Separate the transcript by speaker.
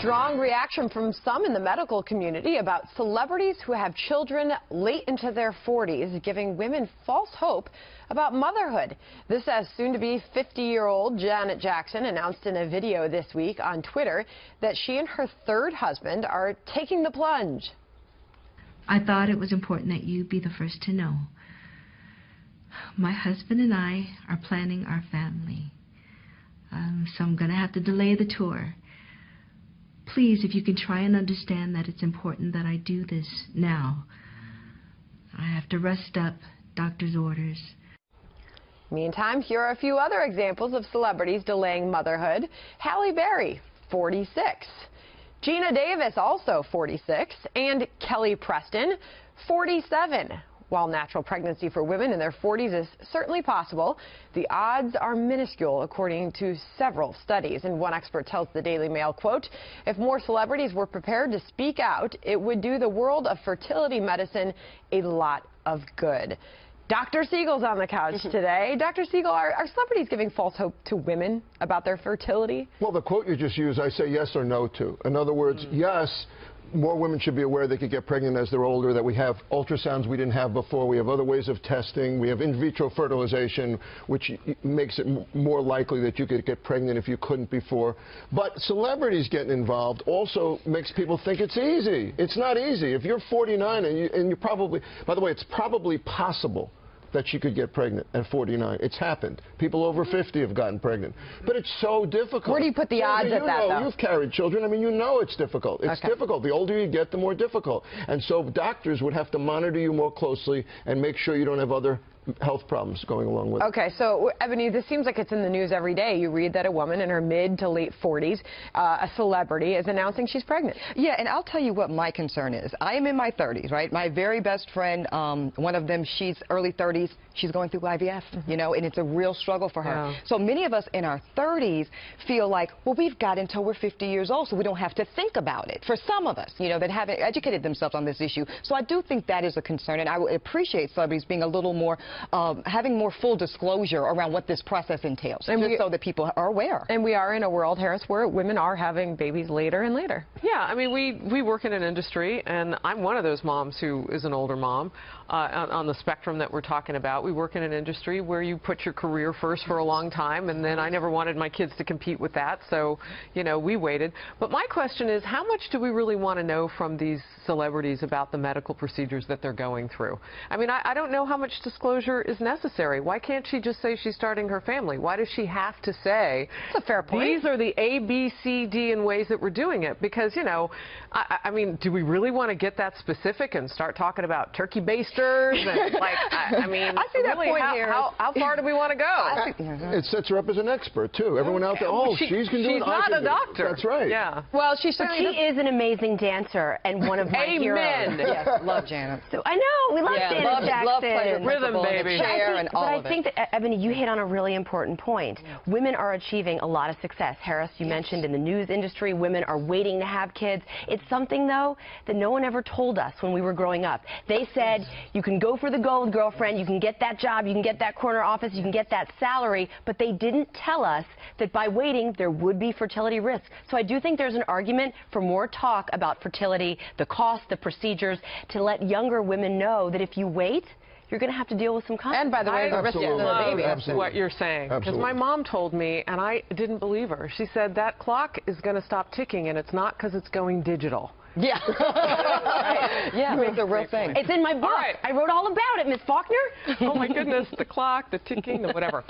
Speaker 1: Strong reaction from some in the medical community about celebrities who have children late into their 40s, giving women false hope about motherhood. This as soon-to-be 50-year-old Janet Jackson announced in a video this week on Twitter that she and her third husband are taking the plunge.
Speaker 2: I thought it was important that you be the first to know. My husband and I are planning our family, so I'm going to have to delay the tour. Please, if you can try and understand that it's important that I do this now. I have to rest up, doctor's orders.
Speaker 1: Meantime, here are a few other examples of celebrities delaying motherhood. Halle Berry, 46. Gina Davis, also 46. And Kelly Preston, 47. While natural pregnancy for women in their 40s is certainly possible, the odds are minuscule, according to several studies. And one expert tells the Daily Mail, quote, if more celebrities were prepared to speak out, it would do the world of fertility medicine a lot of good. Dr. Siegel's on the couch today. Dr. Siegel, are celebrities giving false hope to women about their fertility?
Speaker 3: Well, the quote you just used, I say yes or no to. In other words, yes, more women should be aware they could get pregnant as they're older, that we have ultrasounds we didn't have before, we have other ways of testing, we have in vitro fertilization, which makes it more likely that you could get pregnant if you couldn't before. But celebrities getting involved also makes people think it's easy. It's not easy. If you're 49 and you probably, by the way, it's probably possible that she could get pregnant at 49. It's happened. People over 50 have gotten pregnant. But it's so difficult.
Speaker 1: Where do you put the odds at that, though?
Speaker 3: You've carried children. I mean, you know it's difficult. It's difficult. The older you get, the more difficult. And so doctors would have to monitor you more closely and make sure you don't have other health problems going along with it.
Speaker 1: Okay, so, Ebony, this seems like it's in the news every day. You read that a woman in her mid to late 40s, a celebrity, is announcing she's pregnant.
Speaker 4: Yeah, and I'll tell you what my concern is. I am in my 30s, right? My very best friend, one of them, she's early 30s. She's going through IVF, you know, and it's a real struggle for her.
Speaker 1: Yeah.
Speaker 4: So many of us in our 30s feel like, well, we've got until we're 50 years old, so we don't have to think about it. For some of us, you know, that haven't educated themselves on this issue. So I do think that is a concern, and I would appreciate celebrities being a little more having more full disclosure around what this process entails, and just so that people are aware.
Speaker 1: And we are in a world, Harris, where women are having babies later and later.
Speaker 5: Yeah, I mean, we work in an industry, and I'm one of those moms who is an older mom on the spectrum that we're talking about. We work in an industry where you put your career first for a long time, and then I never wanted my kids to compete with that, so, you know, we waited. But my question is, how much do we really want to know from these celebrities about the medical procedures that they're going through? I mean, I don't know how much disclosure is necessary. Why can't she just say she's starting her family? Why does she have to say,
Speaker 1: that's a fair point,
Speaker 5: these are the A, B, C, D and ways that we're doing it? Because, you know, I mean, do we really want to get that specific and start talking about turkey basters? And, like, I mean,
Speaker 4: I see that
Speaker 5: really,
Speaker 4: point here.
Speaker 5: How far do we want to go?
Speaker 3: It sets her up as an expert, too. Everyone out there, oh, she's can do it.
Speaker 5: She's not a doctor.
Speaker 3: That's right.
Speaker 5: Yeah.
Speaker 1: Well, she
Speaker 6: is an amazing dancer and one of my heroes.
Speaker 5: Amen.
Speaker 4: Yes, love Janet.
Speaker 6: So I know we love Janet Jackson.
Speaker 4: Love pleasure,
Speaker 5: rhythm, baby.
Speaker 6: But I think that, Ebony, you hit on a really important point. Women are achieving a lot of success. Harris, you mentioned in the news industry, women are waiting to have kids. It's something, though, that no one ever told us when we were growing up. They said, you can go for the gold, girlfriend, you can get that job, you can get that corner office, you can get that salary, but they didn't tell us that by waiting, there would be fertility risks. So I do think there's an argument for more talk about fertility, the cost, the procedures, to let younger women know that if you wait, you're going to have to deal with some consequences.
Speaker 1: And by the way, the risk of the baby.
Speaker 3: Absolutely.
Speaker 5: What you're saying. Because my mom told me, and I didn't believe her. She said that clock is going to stop ticking, and it's not because it's going digital.
Speaker 4: Yeah. Yeah, it's a real thing.
Speaker 6: It's in my book.
Speaker 5: All right.
Speaker 6: I wrote all about it, Miss Faulkner.
Speaker 5: Oh, my goodness, the clock, the ticking, the whatever.